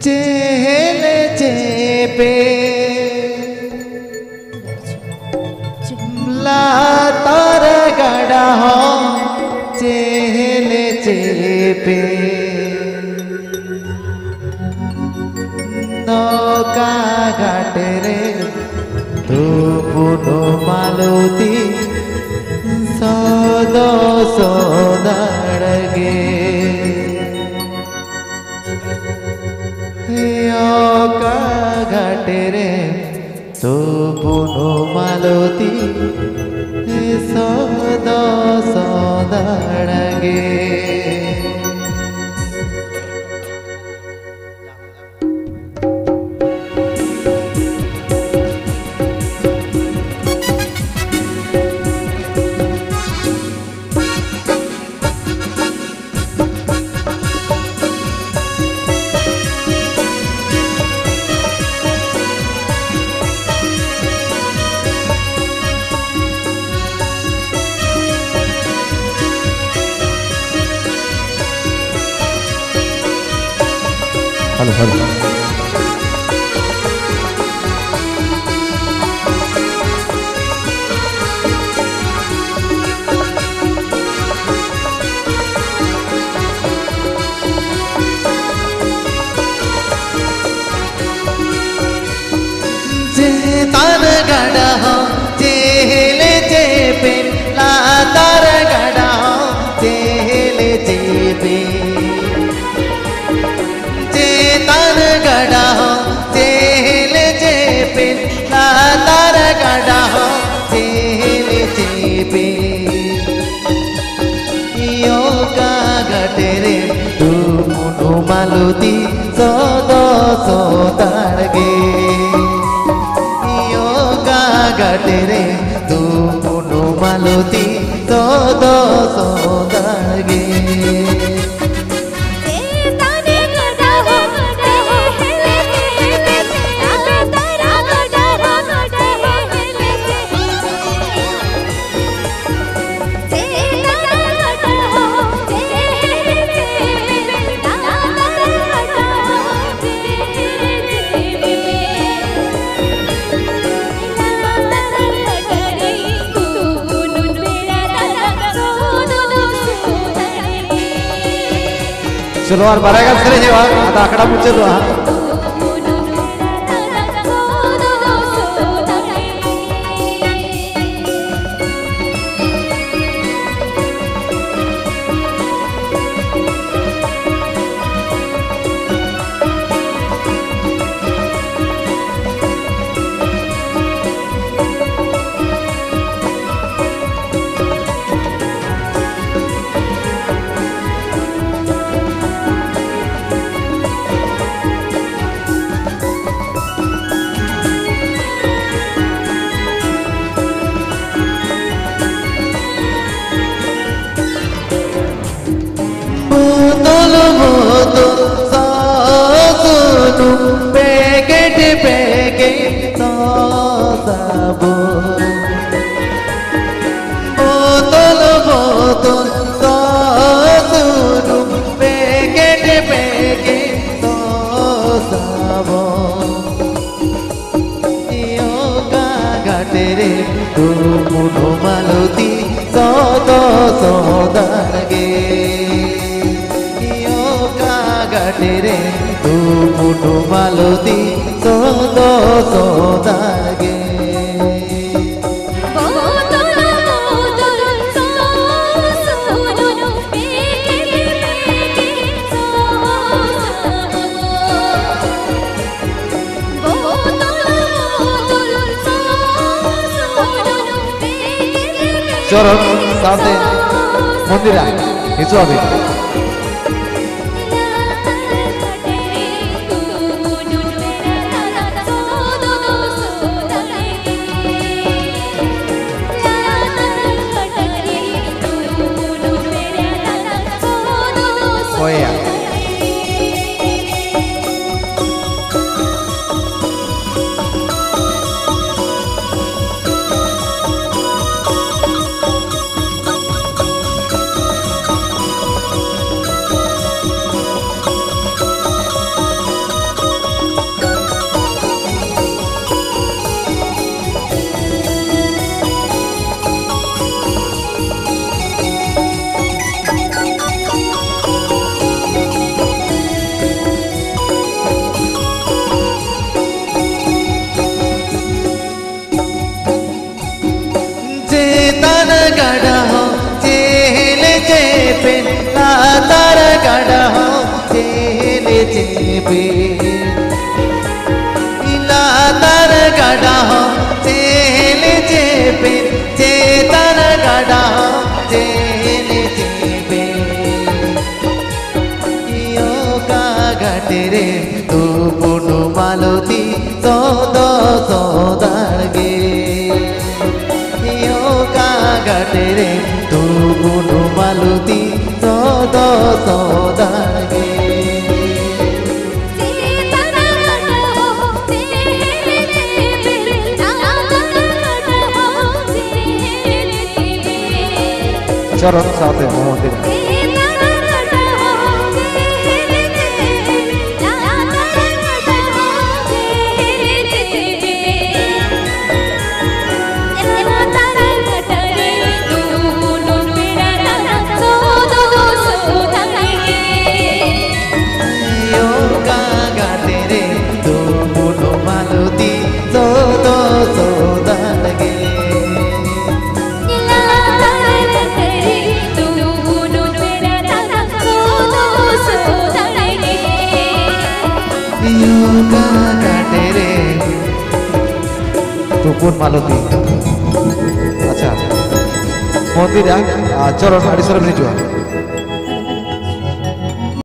चेहले चेपे लातर गड़ा हो चेहले चेपे नौका घाट रे तू पुनो मालती सदो सोदड़गे नौका घाट रे तू पुनो मालती सदो सोदड़गे हेलो हेलो तार गड़ा हो चेहले चेपे ला तार गड़ा हो चेहले चेपे तार गड़ा हो चेहले चेपे ला तार गड़ा हो चेहले चेपे योगा घटे रे तू मुनु मालती सदो सोदाड़गे घाटे रे तू पुनो मालती सदो सोदाड़गे सुरुवात बऱ्याच करे जेव्हा आता आकडा पुढचा तो हा पैकेट पैकेट सबो बोतल बोतल सुनु पैकेट पैकेट सबो योगा घाटे रे तू मुनो मालती सदो सोदाड़गे घाटे रे तू पुनो मालती सदो सोदाड़गे चरण साथे मंदिरा हिचो अभी चेपे इलातर गड़ा चेल चेपे चेतर गड़ा चेल चेपे योगा घटे रे तू पुनु मालती सोदो सोदागे योगा घटे रे तू पुनु मालती सोदो सोदागे चरण साथे मोहम्मद तुपुन मालती अच्छा मंदिर चरण आड़ी सर जुआ